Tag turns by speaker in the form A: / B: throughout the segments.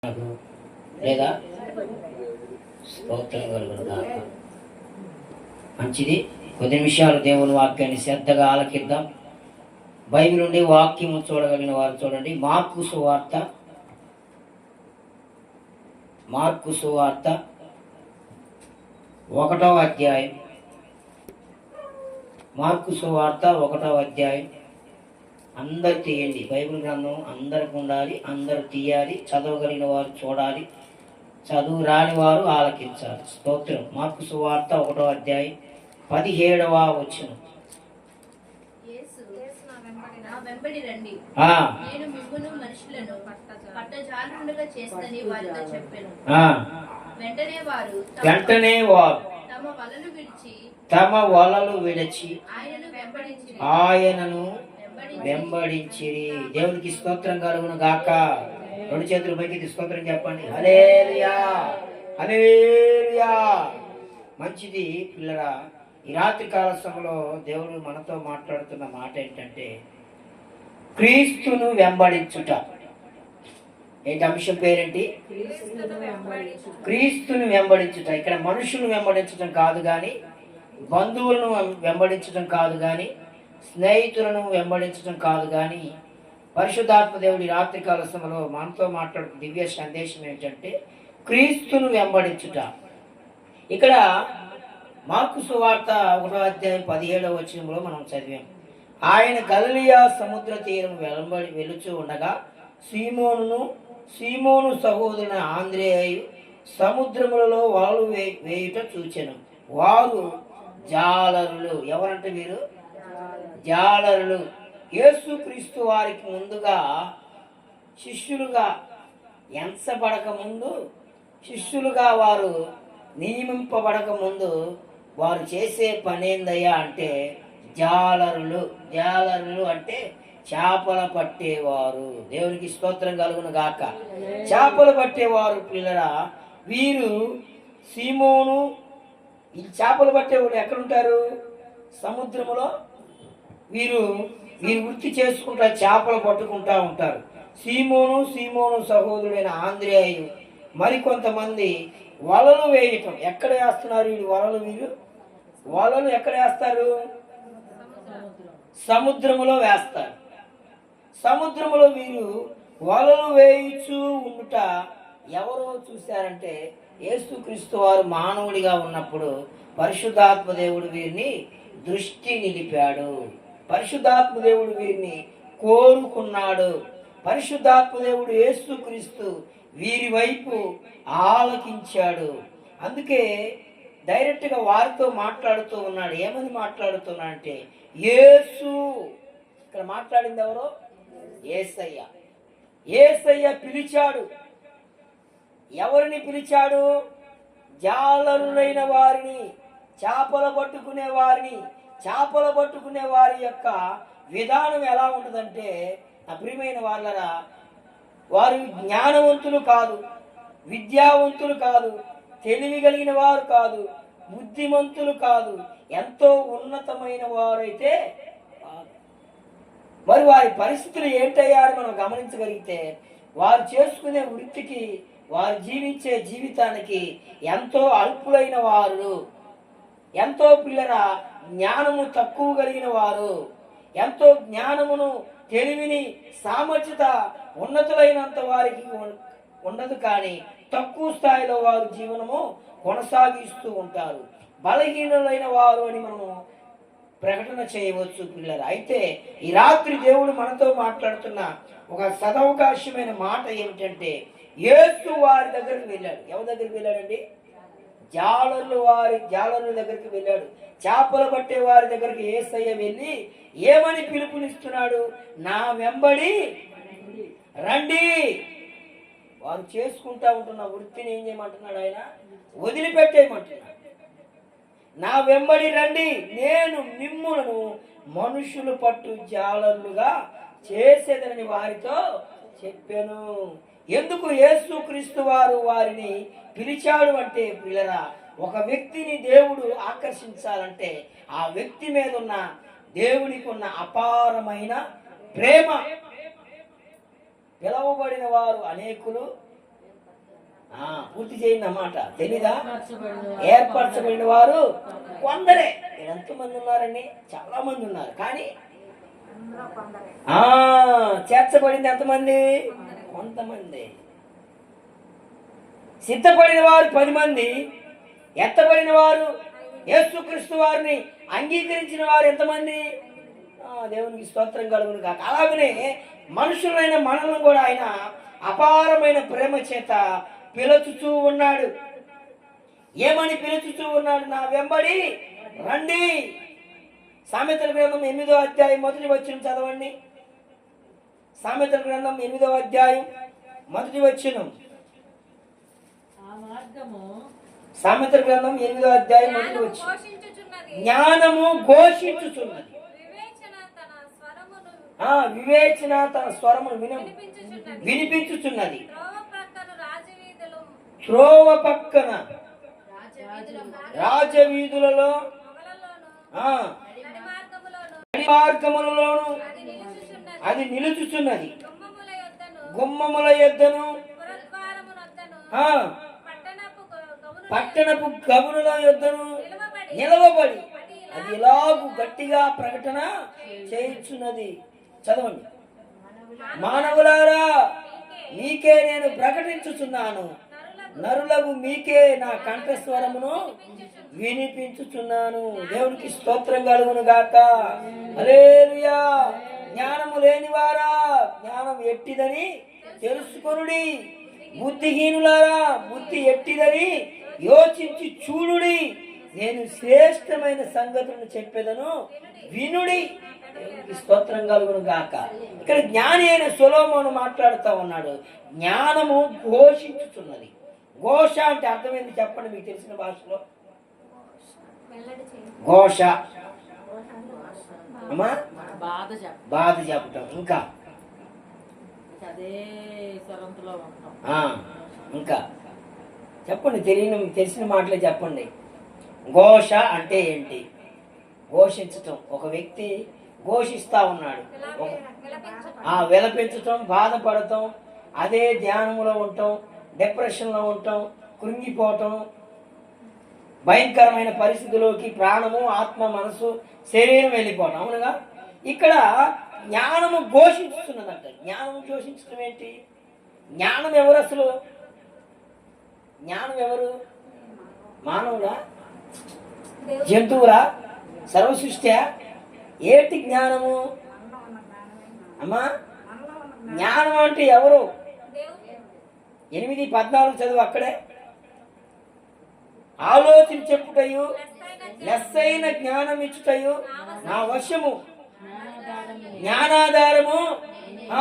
A: లేదా స్తోత్రం కలుగును గాక. మంచిది. కొద్ది నిమిషాలు దేవుని వాక్యాన్ని శ్రద్ధగా ఆలకిద్దాం. బైబిల్ నుండి వాక్యము చూడగలిగిన వారు చూడండి. మార్కు సువార్త 1వ అధ్యాయం. మార్కు సువార్త 1వ అధ్యాయం. అందరు తీయండి. బైబిల్ గ్రంథం అందరికి ఉండాలి, అందరూ తీయాలి. చదవగలిగిన వారు చూడాలి, చదువు రాని వారు ఆలకించాలి. స్తోత్రం. మార్కు సువార్త 1వ అధ్యాయం 17వ వచనం. వెంటనే వారు తమ వలలు విడిచి ఆయనను వెంబడించిరి. దేవునికి స్తోత్రం కలుగును గాక. రెండు చేతుల పైకి స్తోత్రం చెప్పండి. హల్లెలూయా, హల్లెలూయా. మంచిది పిల్లరా. ఈ రాత్రి కాల సమయంలో దేవుడు మనతో మాట్లాడుతున్న మాట ఏంటంటే క్రీస్తును వెంబడించుట. ఏంటి అంశం పేరేంటి? క్రీస్తును వెంబడించుట. ఇక్కడ మనుషులను వెంబడించడం కాదు కానీ, బంధువులను వెంబడించడం కాదు కానీ, స్నేహితులను వెంబడించడం కాదు కానీ, పరిశుద్ధాత్మ దేవుడి రాత్రికాల సమయంలో మనతో మాట్లాడుతున్న దివ్య సందేశం ఏంటంటే క్రీస్తును వెంబడించుట. ఇక్కడ మార్కు సువార్త 1వ అధ్యాయం 17వ వచనంలో మనం చదివాం. ఆయన గలిలయ సముద్ర తీరం వెలుచు ఉండగా సీమోను సహోదరుని ఆంద్రేయు సముద్రములలో వలలు వేయుట చూచెను. వారు జాలరులు. ఎవరంటే వీరు? జాలరులు. యేసుక్రీస్తు వారికి ముందుగా శిష్యులుగా ఎంచబడక ముందు, శిష్యులుగా వారు నియమింపబడక ముందు వారు చేసే పనేందయ్యా అంటే జాలరులు. జాలరులు అంటే చేపల పట్టేవారు. దేవునికి స్తోత్రం కలుగును గాక. చేపలు పట్టేవారు పిల్లరా. వీరు సీమోను. ఈ చేపలు పట్టేవాళ్ళు ఎక్కడుంటారు? సముద్రములో. వీరు వృత్తి చేసుకుంటా చేపలు పట్టుకుంటా ఉంటారు. సీమోను సహోదరుడైన ఆంద్రేయు మరికొంతమంది వలలు వేయటం. ఎక్కడ వేస్తున్నారు వీళ్ళు వలలు? వలలు ఎక్కడ వేస్తారు? సముద్రములో వేస్తారు. సముద్రములో వీరు వలలు వేయిచూ ఉండుట ఎవరో చూశారంటే యేసుక్రీస్తు వారు మానవుడిగా ఉన్నప్పుడు పరిశుద్ధాత్మ దేవుడు వీరిని దృష్టి నిలిపాడు. పరిశుద్ధాత్మ దేవుడు వీరిని కోరుకున్నాడు. పరిశుద్ధాత్మ దేవుడు యేసుక్రీస్తు వీరి వైపు ఆలకించాడు. అందుకే డైరెక్ట్గా వారితో మాట్లాడుతూ ఉన్నాడు. ఏమని మాట్లాడుతున్నా అంటే యేసు. ఇక్కడ మాట్లాడింది ఎవరో? యేసయ్య. యేసయ్య పిలిచాడు. ఎవరిని పిలిచాడు? జాలరులైన వారిని, చేపలు పట్టుకునే వారిని. చేపలు పట్టుకునే వారి యొక్క విధానం ఎలా ఉంటుందంటే, నా ప్రియమైన వాళ్ళరా, వారు జ్ఞానవంతులు కాదు, విద్యావంతులు కాదు, తెలివి కలిగిన వారు కాదు, బుద్ధిమంతులు కాదు, ఎంతో ఉన్నతమైన వారైతే మరి వారి పరిస్థితులు ఏంటయ్యా అని మనం గమనించగలిగితే వారు చేసుకునే వృత్తికి, వారు జీవించే జీవితానికి ఎంతో అల్పులైన వారు, ఎంతో పిల్లరా జ్ఞానము తక్కువ కలిగిన వారు, ఎంతో జ్ఞానమును, తెలివిని, సామర్థ్యత ఉన్నతులైనంత వారికి ఉండదు. కానీ తక్కువ స్థాయిలో వారు జీవనము కొనసాగిస్తూ ఉంటారు. బలహీనులైన వారు అని మనము ప్రకటన చేయవచ్చు పిల్లలు. అయితే ఈ రాత్రి దేవుడు మనతో మాట్లాడుతున్న ఒక సదవకాశమైన మాట ఏమిటంటే యేసు వారి దగ్గరికి వెళ్ళాడు. ఎవరి దగ్గరికి వెళ్ళాడండి? జాలరుల దగ్గరికి వెళ్ళాడు. చేపలు పట్టే వారి దగ్గరికి యేసయ్య వెళ్ళి ఏమని పిలుపునిస్తున్నాడు? నా వెంబడి రండి. వారు చేసుకుంటా ఉంటున్న వృత్తిని ఏం చేయమంటున్నాడు? ఆయన వదిలిపెట్టేయమంటున్నాడు. నా వెంబడి రండి, నేను మిమ్ములను మనుషులు పట్టు జాలరులుగా చేసేదని వారితో చెప్పాను. ఎందుకు యేసుక్రీస్తు వారు వారిని పిలిచాడు అంటే పిల్లరా, ఒక వ్యక్తిని దేవుడు ఆకర్షించాలంటే ఆ వ్యక్తి మీద ఉన్న దేవునికి ఉన్న అపారమైన ప్రేమ. పిలవబడిన వారు అనేకులు, పూర్తి చేయండి అన్నమాట. తెలీదా? ఏర్పరచబడిన వారు కొందరే. ఎంతమంది ఉన్నారండి? చాలా మంది ఉన్నారు. కానీ చేర్చబడింది ఎంతమంది? కొంతమంది. సిద్ధపడిన వారు 10 మంది, ఎత్తబడిన వారు, యేసుక్రీస్తు వారిని అంగీకరించిన వారు ఎంతమంది? దేవునికి స్తోత్రం కలుగును కాక. అలాగనే మనుషులైన మనల్ని కూడా ఆయన అపారమైన ప్రేమ చేత పిలుచుతూ ఉన్నాడు. ఏమని పిలుచుతూ ఉన్నాడు? నా వెంబడి రండి. సామెతల గ్రంథం 8వ అధ్యాయం మొదటి వచనం చదవండి. సామెతల గ్రంథం 8వ అధ్యాయం మొదటి వచనం. సామెతల గ్రంథం 8వ అధ్యాయం మొదటి వచనం. జ్ఞానము ఘోషించుచున్నది, వివేచన తన స్వరమును వినిపించుచున్నది. త్రోవ పక్కన రాజవీధులలో మార్గములలోను అది నిలుచుచున్నది. గుమ్మముల యొద్దను పట్టణపు గవునుల యొద్దను నిలవబడి అది ఎలాగూ గట్టిగా ప్రకటన చేయుచున్నది. చదవండి. మానవులారా, మీకే నేను ప్రకటించుచున్నాను, నరులకు మీకే నా కంఠస్వరమును వినిపించుచున్నాను. దేవునికి స్తోత్రం కలుగును గాక. హల్లెలూయా. జ్ఞానము లేనివారా, జ్ఞానం ఎట్టిదని తెలుసుకొనుడి. బుద్ధిహీనులారా, బుద్ధి ఎట్టిదని యోచించి చూడుడి. నేను శ్రేష్టమైన సంగతులను చెప్పేదను, వినుడి. స్తోత్రం కలుగును గాక. ఇక్కడ జ్ఞాని అయిన సొలొమోను మాట్లాడుతూ ఉన్నాడు. జ్ఞానము ఘోషించుచున్నది. ఘోష అంటే అర్థమైంది చెప్పండి మీకు తెలిసిన భాషలో. ఘోష అమ్మా బాధ చెప్పటం. ఇంకా ఇంకా చెప్పండి, తెలిసిన మాటలే చెప్పండి. ఘోష అంటే ఏంటి? ఘోషించటం. ఒక వ్యక్తి ఘోషిస్తా ఉన్నాడు, విలపించటం, బాధపడటం, అదే ధ్యానంలో ఉండటం, డిప్రెషన్లో ఉండటం, కృంగిపోవటం, భయంకరమైన పరిస్థితిలోకి ప్రాణము, ఆత్మ, మనసు, శరీరం వెళ్ళిపోవటం. అవునుగా. ఇక్కడ జ్ఞానము ఘోషిస్తున్నదంట. జ్ఞానము ఘోషించడం ఏంటి? జ్ఞానం ఎవరు అసలు? జ్ఞానం ఎవరు? మానవులా? జంతువులా? సర్వసృష్టి? ఏంటి జ్ఞానము అమ్మా? జ్ఞానం అంటే ఎవరు? 8:14 చదువు అక్కడే. ఆలోచన చెప్పుటయు లెస్సైన జ్ఞానం ఇచ్చుటయు నా వశము, జ్ఞానాధారము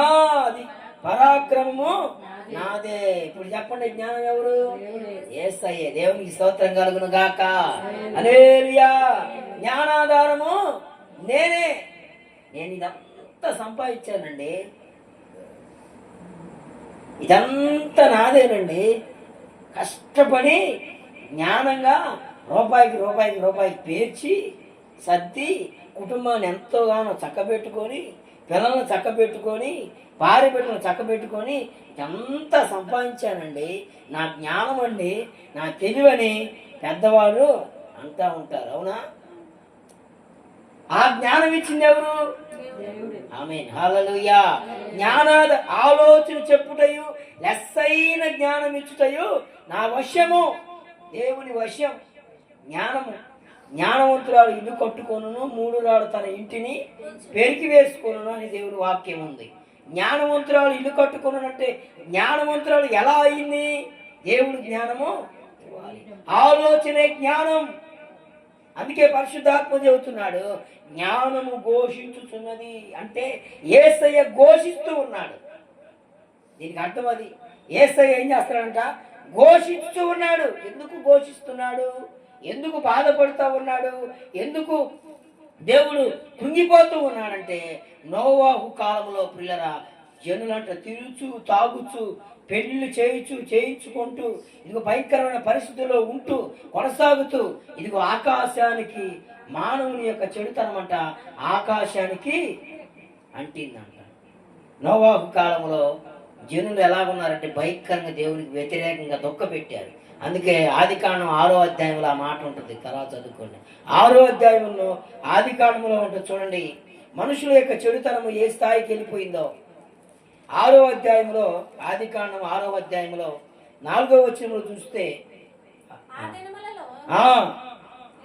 A: అది పరాక్రమము నాదే. ఇప్పుడు చెప్పండి, జ్ఞానం ఎవరు? యేసయ్యే. దేవునికి స్తోత్రం కలుగును గాక. హల్లెలూయా. జ్ఞానాధారము నేనే. నేను ఇదంతా సంపాదించానండి, ఇదంతా నాదేనండి. కష్టపడి జ్ఞానంగా రూపాయికి పేర్చి సర్ది కుటుంబాన్ని ఎంతోగానో చక్కబెట్టుకొని, పిల్లలను చక్కబెట్టుకొని, భార్య బిడ్డలను చక్కబెట్టుకొని ఎంత సంపాదించానండి. నా జ్ఞానం అండి, నా తెలివని పెద్దవాళ్ళు అంటూ ఉంటారు. అవునా? ఆ జ్ఞానం ఇచ్చింది ఎవరు? ఆమేన్. హల్లెలూయా. జ్ఞానాద ఆలోచన చెప్పుటయు లెస్సైన జ్ఞానం ఇచ్చుటయు నా వశము. దేవుని వశం జ్ఞానము. జ్ఞానవంతురాలు ఇల్లు కట్టుకొనును, మూఢురాలు తన ఇంటిని పెరికి వేసుకొనును అని దేవుని వాక్యం ఉంది. జ్ఞానవంతురాలు ఇల్లు కట్టుకొనునంటే జ్ఞానవంతురాలు ఎలా అయింది? దేవుడు జ్ఞానము ఇవ్వాలి. ఆలోచనే జ్ఞానం. అందుకే పరిశుద్ధాత్మ చెబుతున్నాడు, జ్ఞానము ఘోషించుతున్నది అంటే యేసయ్య ఘోషిస్తూ ఉన్నాడు. దీనికి అర్థం అది. యేసయ్య ఏం చేస్తాడంట? ఘోషిస్తూ ఉన్నాడు. ఎందుకు ఘోషిస్తున్నాడు? ఎందుకు బాధపడుతూ ఉన్నాడు? ఎందుకు దేవుడు కృంగిపోతూ ఉన్నాడంటే, నోవాహు కాలంలో పిల్లరా జనులంట తిరుగుచు, తాగుచు, పెళ్లిళ్ళు చేయించుకుంటూ, ఇదిగో భయంకరమైన పరిస్థితుల్లో ఉంటూ కొనసాగుతూ, ఇదిగో ఆకాశానికి మానవుని యొక్క చెడుతనం అంట ఆకాశానికి అంటిందంట. నోవాహు కాలంలో జనులు ఎలా ఉన్నారంటే భయంకరంగా దేవునికి వ్యతిరేకంగా దుఃఖపెట్టారు. అందుకే ఆదికాండం 6వ అధ్యాయంలో ఆ మాట ఉంటుంది, తర్వాత చదువుకోండి. 6వ అధ్యాయంలో ఆదికాండంలో ఉంటుంది చూడండి, మనుషుల యొక్క చెడుతనము ఏ స్థాయికి వెళ్ళిపోయిందో. 6వ అధ్యాయంలో, ఆదికాండం 6వ అధ్యాయంలో 4వ వచనంలో చూస్తే,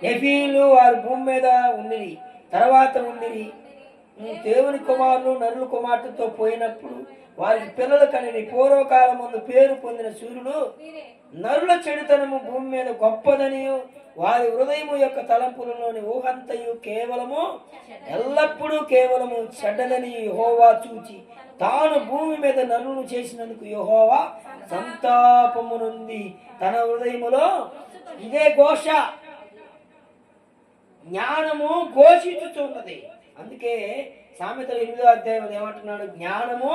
A: నెఫీలు వారి భూమి మీద ఉండిరి, తర్వాత ఉండిరి. దేవుని కుమారులు నరుల కుమార్తెతో పోయినప్పుడు వారికి పిల్లలు కనిని. పూర్వకాలం ముందు పేరు పొందిన సూర్యుడు నరుల చెడుతనము భూమి మీద గొప్పదనియు వారి హృదయము యొక్క తలంపులలోని ఊహంతయు కేవలము ఎల్లప్పుడూ కేవలము చెడ్డదని యెహోవా చూచి తాను భూమి మీద నరులను చేసినందుకు యెహోవా సంతాపము నుండి తన హృదయములో ఇదే ఘోష, జ్ఞానము ఘోషించుచున్నది. అందుకే సామెతలు 8వ అధ్యాయంలో ఏమంటున్నాడు? జ్ఞానము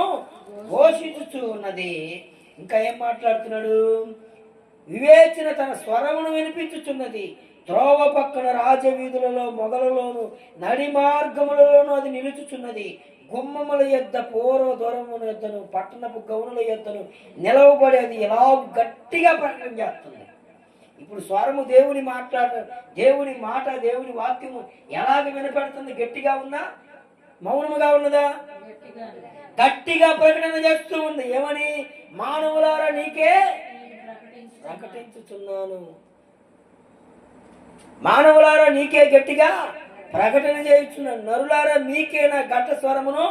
A: ఘోషించుచు ఉన్నది. ఇంకా ఏం మాట్లాడుతున్నాడు? వివేచన తన స్వరమును వినిపించుచున్నది. త్రోవ పక్కన రాజవీధులలో మొగలలోను నడి మార్గములలోను అది నిలుచుచున్నది. గుమ్మముల యొద్ద పూర్వ దూరముల యొద్దను పట్టణపు గౌనుల యొద్దను నిలవబడి అది ఎలా గట్టిగా ప్రకటన చేస్తుంది. ఇప్పుడు స్వరము దేవుని దేవుని మాట, దేవుని వాక్యము ఎలాగ వినపడుతుంది? గట్టిగా ఉందా, మౌనముగా ఉన్నదా? గట్టిగా ప్రకటన చేస్తూ ఉంది. ఏమని? మానవులారా నీకే ప్రకటించుచున్నాను, మానవులారా నీకే గట్టిగా ప్రకటన చేయుచున్నాను, నరులారా మీకే నా గట్ట స్వరమును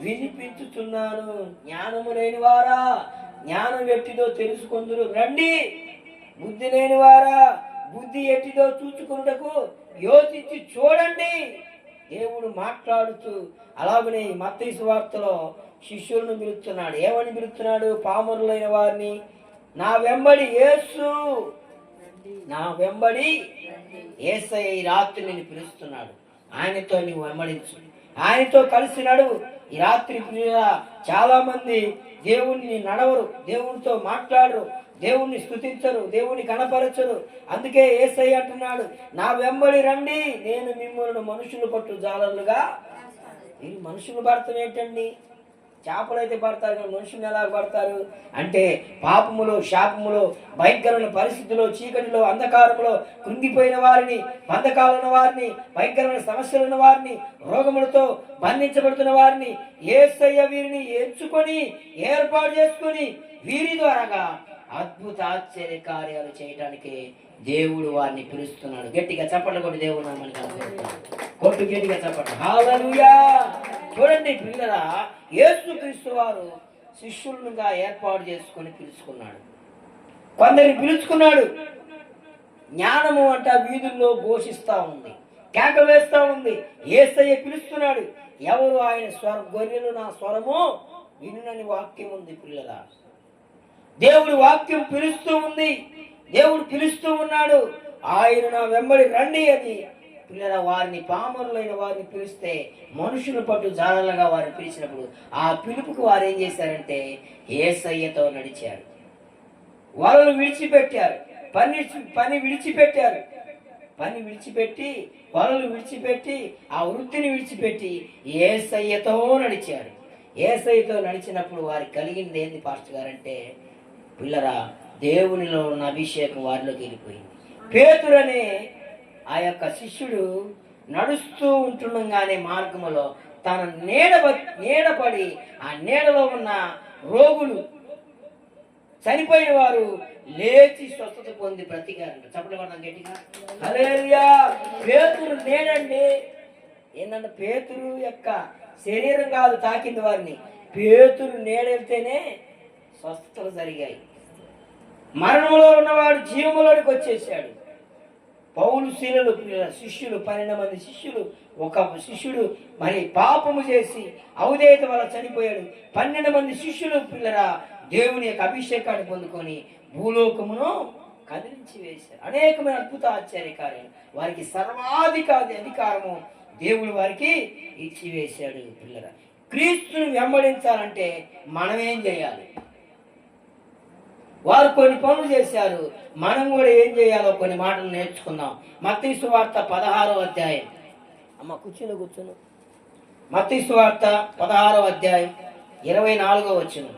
A: వినిపించుచున్నాను. జ్ఞానము లేని వారా జ్ఞానం ఎట్టిదో తెలుసుకొందురు రండి, బుద్ధి లేని వారా బుద్ధి ఎట్టిదో చూచుకున్నటకు యోచించి చూడండి. దేవుడు మాట్లాడుతూ అలాగనే మత్తయి సువార్తలో శిష్యులను పిలుస్తున్నాడు. ఏమని పిలుస్తున్నాడు? పామరులైన వారిని నా వెంబడి యేసు, నా వెంబడి యేసయ్య ఈ రాత్రి నేను పిలుస్తున్నాడు. ఆయనతో నువ్వు వెంబడించు, ఆయనతో కలిసి నడువు. ఈ రాత్రి చాలా మంది దేవుణ్ణి నడవరు, దేవునితో మాట్లాడరు, దేవుణ్ణి స్తుతించరు, దేవుని కనపరచరు. అందుకే యేసయ్య అంటున్నాడు, నా వెంబడి రండి, నేను మిమ్మల్ని మనుషులు పట్టు జాలర్లుగా. మీరు మనుషులు పడతాం ఏంటండి? చేపలు అయితే పడతారు కానీ మనుషులు ఎలా పడతారు అంటే, పాపములో శాపములో భయంకరమైన పరిస్థితుల్లో చీకటిలో అంధకారంలో కృంగిపోయిన వారిని, బంధకాలున్న వారిని, భయంకరమైన సమస్యలున్న వారిని, రోగములతో బంధించబడుతున్న వారిని యేసయ్య వీరిని ఎంచుకొని ఏర్పాటు చేసుకొని వీరి ద్వారాగా అద్భుత ఆశ్చర్య కార్యాలు చేయడానికి దేవుడు వారిని పిలుస్తున్నాడు. గట్టిగా చప్పట్లు కొట్టి దేవుడు నామమున కొట్టు, గట్టిగా చప్పట్లు. హల్లెలూయా. చూడండి పిల్లరా, యేసుక్రీస్తు వారు శిష్యులుగా ఏర్పాటు చేసుకొని పిలుచుకున్నాడు, కొందరిని పిలుచుకున్నాడు. జ్ఞానము అంట వీధుల్లో ఘోషిస్తా ఉంది, కేక వేస్తా ఉంది. యేసయ్య పిలుస్తున్నాడు. ఎవరు? ఆయన గొర్రెలు నా స్వరము వినునని వాక్యం ఉంది. పిల్లరా, దేవుడి వాక్యం పిలుస్తూ ఉంది, దేవుడు పిలుస్తూ ఉన్నాడు. ఆయన నా వెంబడి రండి అని పిల్లల వారిని, పామరులైన వారిని పిలిస్తే మనుషుల పట్టు జాలలుగా వారిని పిలిచినప్పుడు ఆ పిలుపుకు వారు ఏం చేశారంటే యేసయ్యతో నడిచారు. వలలు విడిచిపెట్టారు, పని విడిచిపెట్టారు, పని విడిచిపెట్టి వలలు విడిచిపెట్టి ఆ వృత్తిని విడిచిపెట్టి యేసయ్యతో నడిచారు. యేసయ్యతో నడిచినప్పుడు వారికి కలిగింది ఏంది పాస్టర్ గారంటే, పిల్లరా, దేవునిలో ఉన్న అభిషేకం వారిలోకి వెళ్ళిపోయింది. పేతురు అనే ఆ యొక్క శిష్యుడు నడుస్తూ ఉంటుండగానే మార్గములో తన నీడపడి ఆ నీడలో ఉన్న రోగులు, చనిపోయిన వారు లేచి స్వస్థత పొంది బ్రతికారంట. చెప్పడం గట్టిగా హల్లెలూయా. పేతురు నీడండి. ఏంటంటే పేతురు యొక్క శరీరం కాదు తాకింది వారిని, పేతురు నీడెళ్తేనే స్వస్థతలు జరిగాయి. మరణంలో ఉన్నవాడు జీవములోనికి వచ్చేసాడు. పౌలు శీలలు శిష్యులు 12 మంది శిష్యులు, ఒక శిష్యుడు మరి పాపము చేసి అవిధేయత వల్ల చనిపోయాడు. 12 మంది శిష్యులు పిల్లరా దేవుని యొక్క అభిషేకాన్ని పొందుకొని భూలోకమును కదిలించి వేశారు. అనేకమైన అద్భుత ఆశ్చర్యకార్యాలు, వారికి అధికారము దేవుడు వారికి ఇచ్చి వేశాడు. పిల్లరా, క్రీస్తుని వెంబడించాలంటే మనమేం చేయాలి? వారు కొన్ని పనులు చేశారు, మనం కూడా ఏం చేయాలో కొన్ని మాటలు నేర్చుకుందాం. మత్తయి సువార్త 16వ అధ్యాయం. అమ్మ కూర్చును. మత్తయి సువార్త 16వ అధ్యాయం 24వ వచనం.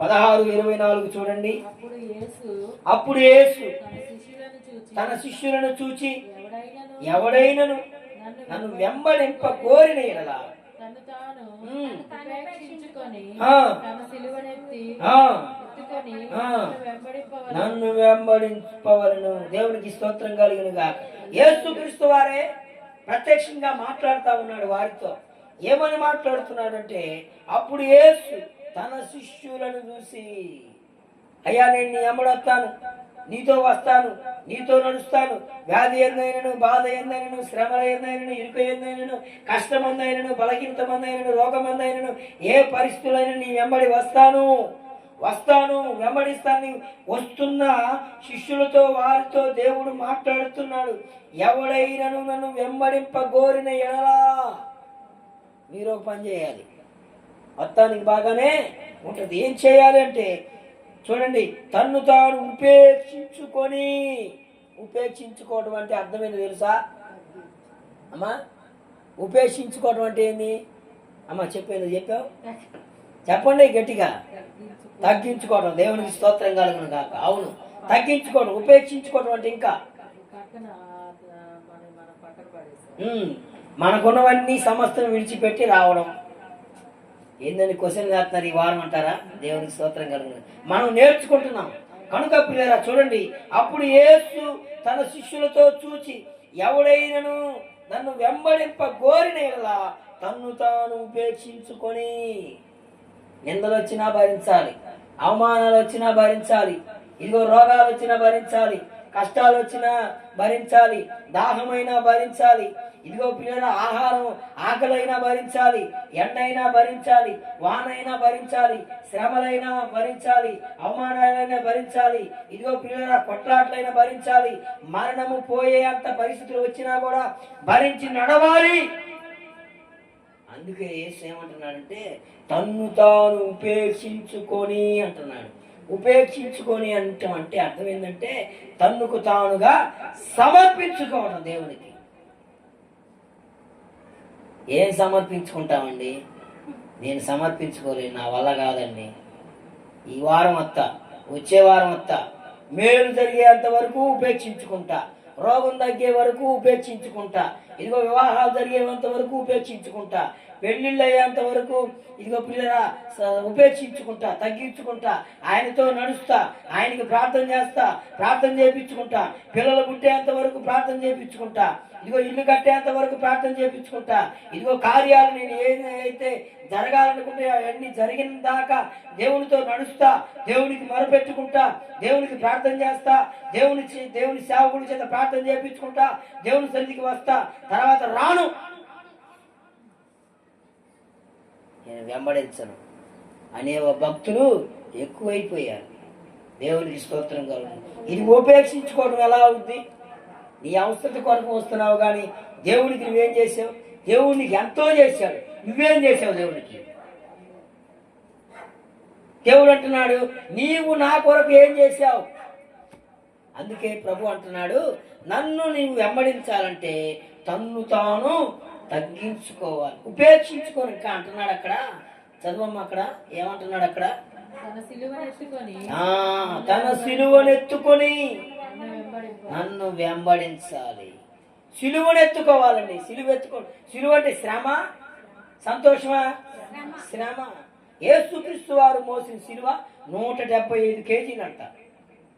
A: 16:24 చూడండి. అప్పుడు యేసు తన శిష్యులను చూచి ఎవడైనను నన్ను వెంబడింప కోరిన ఎడల నన్ను వెంబడింపవలను. దేవునికి స్తోత్రం కలుగునుగా. యేసుక్రీస్తు వారే ప్రత్యక్షంగా మాట్లాడుతూ ఉన్నాడు వారితో. ఏమని మాట్లాడుతున్నాడంటే, అప్పుడు యేసు తన శిష్యులను చూసి, అయ్యా నేను నీ ఎమ్మడొస్తాను, నీతో వస్తాను, నీతో నడుస్తాను, వ్యాధి ఎందైనను, బాధ ఎందైనను, శ్రమల ఎందైనను, ఇరుక ఎందైనను, కష్టమందైనను, బలహీనతమందైనను, రోగమందైనను, ఏ పరిస్థితులైనా నీ వెంబడి వస్తాను, వెంబడిస్తాను. వస్తున్న శిష్యులతో వారితో దేవుడు మాట్లాడుతున్నాడు. ఎవడైనను నన్ను వెంబడింపగోరిన ఎడలా మీరు ఒక పని చేయాలి. మొత్తానికి బాగానే ఉంటుంది. ఏం చేయాలి అంటే చూడండి, తన్ను తాను ఉపేక్షించుకోవడం అంటే అర్థమైంది తెలుసా అమ్మా? ఉపేక్షించుకోవడం అంటే ఏంది అమ్మా? చెప్పావు చెప్పండి గట్టిగా. తగ్గించుకోవడం. దేవునికి స్తోత్రం కలుగును కాక. అవును, తగ్గించుకోవడం. ఉపేక్షించుకోవడం అంటే ఇంకా మనకున్నవన్నీ సమస్తం విడిచిపెట్టి రావడం. ఏందని క్వశ్చన్ చేస్తున్నారు ఈ వారం అంటారా? దేవునికి స్తోత్రం కలుగును. మనం నేర్చుకుంటున్నాం కనుక పిల్లరా చూడండి, అప్పుడు యేసు తన శిష్యులతో చూచి ఎవడైనను నన్ను వెంబడింప కోరిన ఎడల తన్ను తాను ఉపేక్షించుకొని, నిందలు వచ్చినా భరించాలి, అవమానాలు వచ్చినా భరించాలి, ఇదిగో రోగాలు వచ్చినా భరించాలి, కష్టాలు వచ్చినా భరించాలి, దాహమైనా భరించాలి, ఇదిగో పిల్లల ఆహారం ఆకలైనా భరించాలి, ఎండైనా భరించాలి, వానైనా భరించాలి, శ్రమలైనా భరించాలి, అవమానాలైనా భరించాలి, ఇదిగో పిల్లల కొట్లాట్లైనా భరించాలి, మరణము పోయే అంత పరిస్థితులు వచ్చినా కూడా భరించి నడవాలి. అందుకే యేసు ఏమంటున్నాడంటే తన్ను తాను ఉపేక్షించుకొని అంటున్నాడు. ఉపేక్షించుకొని అంటే అర్థం ఏంటంటే తన్నుకు తానుగా సమర్పించుకోవడం దేవునికి. ఏం సమర్పించుకుంటామండి? నేను సమర్పించుకోలేను, నా వల్ల కాదండి. ఈ వారం వచ్చే వారం మేలు జరిగేంత వరకు ఉపేక్షించుకుంటా, రోగం తగ్గే వరకు ఉపేక్షించుకుంటా, ఇదిగో వివాహాలు జరిగేంత వరకు ఉపేక్షించుకుంటా, పెళ్లిళ్ళు అయ్యేంత వరకు ఇదిగో పిల్లరా ఉపేక్షించుకుంటా, తగ్గించుకుంటా, ఆయనతో నడుస్తా, ఆయనకి ప్రార్థన చేస్తా, ప్రార్థన చేయించుకుంటా, పిల్లలు పుట్టేంత వరకు ప్రార్థన చేయించుకుంటా, ఇదిగో ఇల్లు కట్టేంత వరకు ప్రార్థన చేయించుకుంటా, ఇదిగో కార్యాలు నేను ఏదైతే జరగాలనుకుంటే అవన్నీ జరిగిన దాకా దేవునితో నడుస్తా, దేవునికి మొరపెట్టుకుంటా, దేవునికి ప్రార్థన చేస్తా, దేవుని సేవకుల చేత ప్రార్థన చేయించుకుంటా, దేవుని సన్నిధికి వస్తా, తర్వాత రాను, నేను వెంబడించను అనే భక్తులు ఎక్కువైపోయారు. దేవునికి స్తోత్రం కలుగును. ఇది ఉపేక్షించుకోవడం ఎలా అవుద్ది? నీ అవసరం కొరకు వస్తున్నావు కానీ దేవుడికి నువ్వేం చేసావు? దేవుడికి ఎంతో చేశాడు, నువ్వేం చేసావు దేవుడికి? దేవుడు అంటున్నాడు నీవు నా కొరకు ఏం చేశావు? అందుకే ప్రభు అంటున్నాడు నన్ను నీవు వెంబడించాలంటే తన్ను తాను తగ్గించుకోవాలి, ఉపేక్షించుకోని. ఇంకా అంటున్నాడు అక్కడ, చదువమ్మ అక్కడ ఏమంటున్నాడు అక్కడ? తన సిలువనెత్తుకొని నన్ను వెంబడించాలి. సిలువనెత్తుకోవాలండి. సిలువ అంటే శ్రమ, సంతోషమా? శ్రమ. యేసుక్రీస్తు వారు మోసిన సిలువ 175 కేజీలు అంట.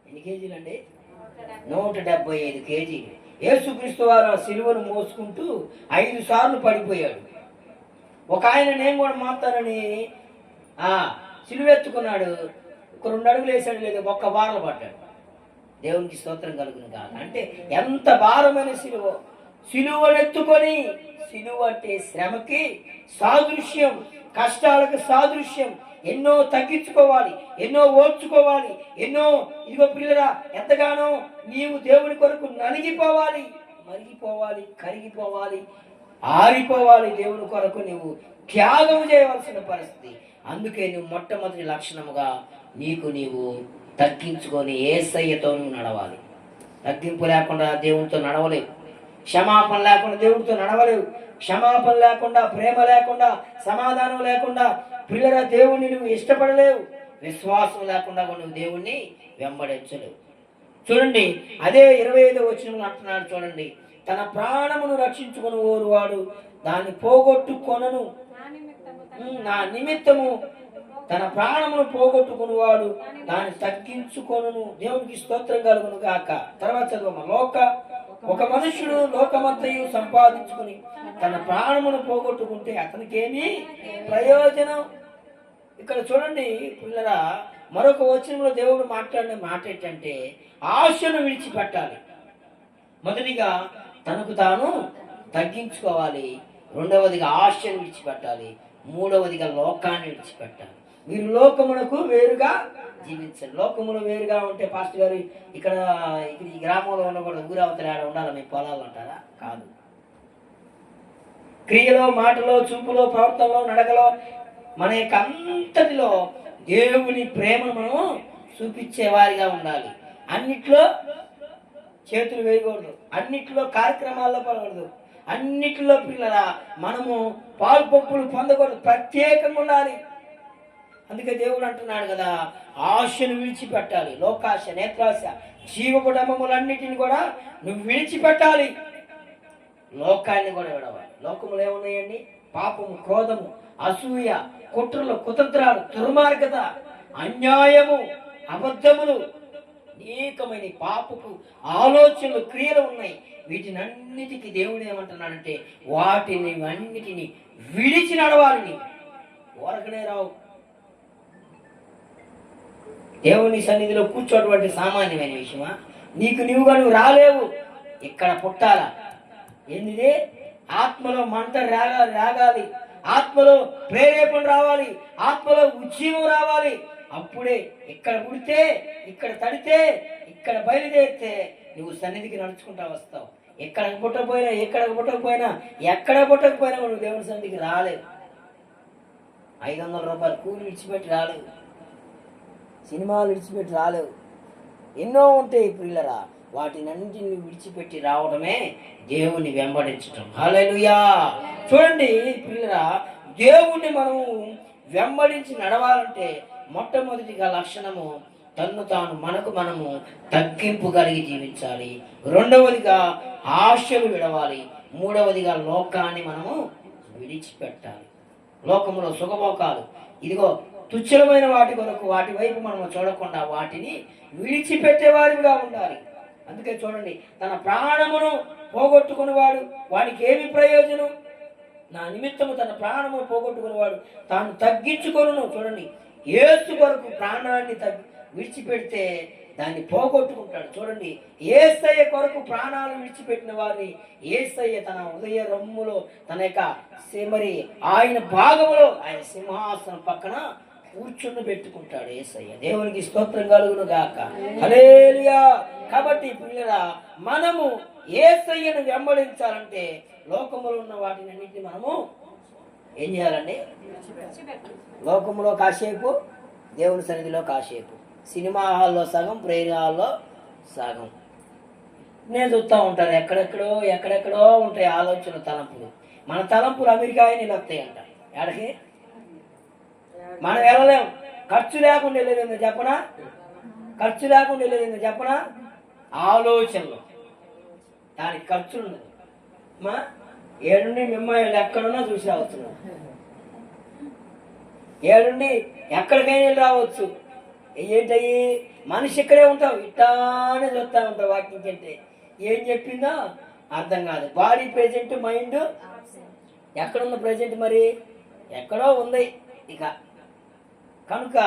A: ఎన్ని కేజీలు అండి? 175 కేజీలు. యేసుక్రీస్తు వారు ఆ సిలువను మోసుకుంటూ 5 సార్లు పడిపోయాడు. ఒక ఆయన నేను కూడా మారుతానని సిలువెత్తుకున్నాడు, ఒక 2 అడుగులు వేసాడు, లేదా ఒక్క బార్లు పడ్డాడు. దేవునికి స్తోత్రం కలుగును కాక. అంటే ఎంత భారమైన సిలువనెత్తుకొని. సిలువ అంటే శ్రమకి సాదృశ్యం, కష్టాలకు సాదృశ్యం. ఎన్నో తగ్గించుకోవాలి, ఎన్నో ఓర్చుకోవాలి, ఎన్నో ఇదిగో పిల్లరా ఎంతగానో నీవు దేవుని కొరకు నలిగిపోవాలి, మరిగిపోవాలి, కరిగిపోవాలి, ఆరిపోవాలి. దేవుని కొరకు నువ్వు త్యాగం చేయవలసిన పరిస్థితి. అందుకే నువ్వు మొట్టమొదటి లక్షణముగా నీవు తగ్గించుకొని యేసయ్యతో నువ్వు నడవాలి. తగ్గింపు లేకుండా దేవునితో నడవలేవు, క్షమాపణ లేకుండా దేవుడితో నడవలేవు, క్షమాపణ లేకుండా, ప్రేమ లేకుండా, సమాధానం లేకుండా పిల్లల దేవుని నువ్వు ఇష్టపడలేవు. విశ్వాసం లేకుండా కూడా నువ్వు దేవుణ్ణి వెంబడించలేవు. చూడండి అదే 25వ వచనంలో అంటున్నాడు చూడండి, తన ప్రాణమును రక్షించుకొని ఓరువాడు దాన్ని పోగొట్టుకొనను, నా నిమిత్తము తన ప్రాణమును పోగొట్టుకునివాడు దాన్ని తగ్గించుకొనను. దేవునికి స్తోత్రం కలుగును గాక. తర్వాత చదువు, ఒక మనుషుడు లోకమంతయు సంపాదించుకుని తన ప్రాణమును పోగొట్టుకుంటే అతనికి ఏమీ ప్రయోజనం. ఇక్కడ చూడండి పిల్లరా, మరొక వచనంలో దేవుడు మాట్లాడిన మాట ఏంటంటే ఆశను విడిచిపెట్టాలి. మొదటిగా తనకు తాను తగ్గించుకోవాలి, రెండవదిగా ఆశను విడిచిపెట్టాలి, మూడవదిగా లోకాన్ని విడిచిపెట్టాలి. మీరు లోకమునకు వేరుగా జీవించండి. లోకములు వేరుగా ఉంటే పాస్టర్ గారు ఇక్కడ ఈ గ్రామంలో ఉండకూడదు, ఊరవతల ఆడ ఉండాలి, మీ పొలాలు అంటారా? కాదు. క్రియలో, మాటలో, చూపులో, ప్రవర్తనలో, నడకలో, మన యొక్క అంతటిలో దేవుని ప్రేమను మనం చూపించే వారిగా ఉండాలి. అన్నిట్లో చేతులు వేయకూడదు, అన్నిట్లో కార్యక్రమాల్లో పాల్గొడదు, అన్నిట్లో పిల్లరా మనము పాల్పొప్పులు పొందకూడదు, ప్రత్యేకంగా ఉండాలి. అందుకే దేవుడు అంటున్నాడు కదా, ఆశను విడిచిపెట్టాలి. లోకాశ, నేత్రాశ, జీవకుడమములన్నిటిని కూడా నువ్వు విడిచిపెట్టాలి, లోకాన్ని కూడా విడవాలి. లోకములు ఏమున్నాయండి? పాపము, క్రోధము, అసూయ, కుట్రలు, కుతంత్రాలు, దుర్మార్గత, అన్యాయము, అబద్ధములు, అనేకమైన పాపపు ఆలోచనలు, క్రియలు ఉన్నాయి. వీటినన్నిటికీ దేవుడు ఏమంటున్నాడంటే వాటిని అన్నిటిని విడిచి నడవాలి. ఊరకనే రావు. దేవుని సన్నిధిలో కూర్చోటువంటి సామాన్యమైన విషయమా? నీవుగా నువ్వు రాలేవు. ఇక్కడ పుట్టాలా. ఏంది? ఆత్మలో మంట రాగాలి, ఆత్మలో ప్రేరేపణ రావాలి, ఆత్మలో ఉద్యమం రావాలి. అప్పుడే ఇక్కడ పుడితే, ఇక్కడ తడితే, ఇక్కడ బయలుదేరితే నువ్వు సన్నిధికి నడుచుకుంటా వస్తావు. ఎక్కడికి పుట్టకపోయినా, ఎక్కడ పుట్టకపోయినా నువ్వు దేవుని సన్నిధికి రాలేవు. 500 రూపాయలు కూలి విడిచిపెట్టి రాలేవు, సినిమాలు విడిచిపెట్టి రాలేవు, ఎన్నో ఉంటాయి పిల్లరా. వాటినన్నింటిని విడిచిపెట్టి రావడమే దేవుణ్ణి వెంబడించటం. హల్లెలూయా. చూడండి పిల్లరా, దేవుణ్ణి మనము వెంబడించి నడవాలంటే మొట్టమొదటిగా లక్షణము తన్ను తాను మనము తగ్గింపు కలిగి జీవించాలి, రెండవదిగా ఆశలు విడవాలి, మూడవదిగా లోకాన్ని మనము విడిచిపెట్టాలి. లోకములో సుఖభోగాలు, ఇదిగో తుచ్చలమైన వాటి కొరకు వాటి వైపు మనము చూడకుండా వాటిని విడిచిపెట్టేవారిగా ఉండాలి. అందుకే చూడండి, తన ప్రాణమును పోగొట్టుకునేవాడు వాడికి ఏమి ప్రయోజనం? నా నిమిత్తము తన ప్రాణమును పోగొట్టుకునేవాడు తాను తగ్గించుకొనును. చూడండి, యేసు కొరకు ప్రాణాన్ని విడిచిపెడితే దాన్ని పోగొట్టుకుంటాడు. చూడండి, యేసయ్య కొరకు ప్రాణాలు విడిచిపెట్టిన వారిని యేసయ్య తన హృదయ రమ్ములో, తన యొక్క మరి ఆయన భాగములో, ఆయన సింహాసనం పక్కన కూర్చుని పెట్టుకుంటాడు యేసయ్య. దేవునికి స్తోత్రం కలుగును గాక. హల్లెలూయా. కాబట్టి పిల్లరా, మనము యేసయ్యను వెంబడించాలంటే లోకములో ఉన్న వాటిని అన్నింటినీ మనము ఏం చేయాలండి? లోకములో కాసేపు, దేవుని సన్నిధిలో కాసేపు, సినిమా హాల్లో సగం, ప్రేయర్ హాల్లో సగం. నేను చూస్తూ ఉంటాను, ఎక్కడెక్కడో ఉంటాయి ఆలోచన, తలంపులు. మన తలంపులు అమెరికా నిలొస్తాయంట. ఎక్కడికి మనం వెళ్ళలేం. ఖర్చు లేకుండా వెళ్ళేది చెప్పనా? ఆలోచనలు, దానికి ఖర్చులు ఉన్నది. మా ఏడుండి మిమ్మల్ని ఎక్కడున్నా చూసి రావచ్చు, ఏడుండి ఎక్కడికైనా వెళ్ళి రావచ్చు. ఏంటయ్యి, మనిషి ఇక్కడే ఉంటావు, ఇట్టానే చూస్తూ ఉంటావు. వాకింగ్ అంటే ఏం చెప్పిందో అర్థం కాదు. బాడీ ప్రెజెంట్, మైండ్ ఎక్కడున్న ప్రెజెంట్? మరి ఎక్కడో ఉంది. ఇక కనుక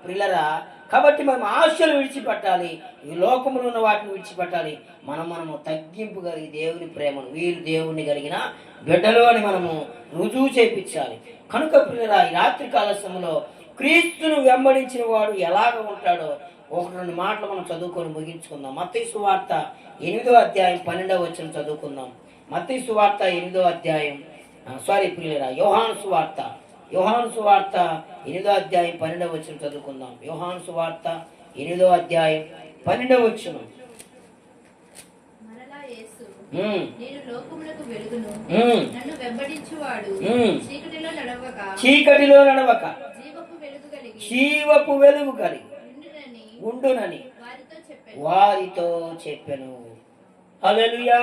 A: పిల్లరా, కాబట్టి మనం ఆశలు విడిచిపెట్టాలి, ఈ లోకములో ఉన్న వాటిని విడిచిపెట్టాలి. మనము తగ్గింపు కలిగి దేవుని ప్రేమను, వీరు దేవుణ్ణి కలిగిన బిడ్డలు అని మనము రుజువు చేపించాలి. కనుక పిల్లరా, ఈ రాత్రి కాల సమయంలో క్రీస్తును వెంబడించిన వాడు ఎలాగ ఉంటాడో 1-2 మాటలు మనం చదువుకొని ముగించుకుందాం. మత్తయి సువార్త 8వ అధ్యాయం 12వ వచనం చదువుకుందాం. మత్తయి సువార్త 8వ అధ్యాయం పిల్లరా, యోహాను సువార్త 8వ అధ్యాయం 12వ వచనం చదువుకుందాం. యోహాను సువార్త 8వ అధ్యాయం 12వ వచనం.
B: నేను లోకమునకు వెలుగును, నన్ను వెంబడించువాడు చీకటిలో నడవక
A: జీవపు జీవపు వెలుగు కలిగి
B: ఉండునని
A: ఉండునని
B: వారితో చెప్పాను.
A: వారితో చెప్పెను. హల్లెలూయా.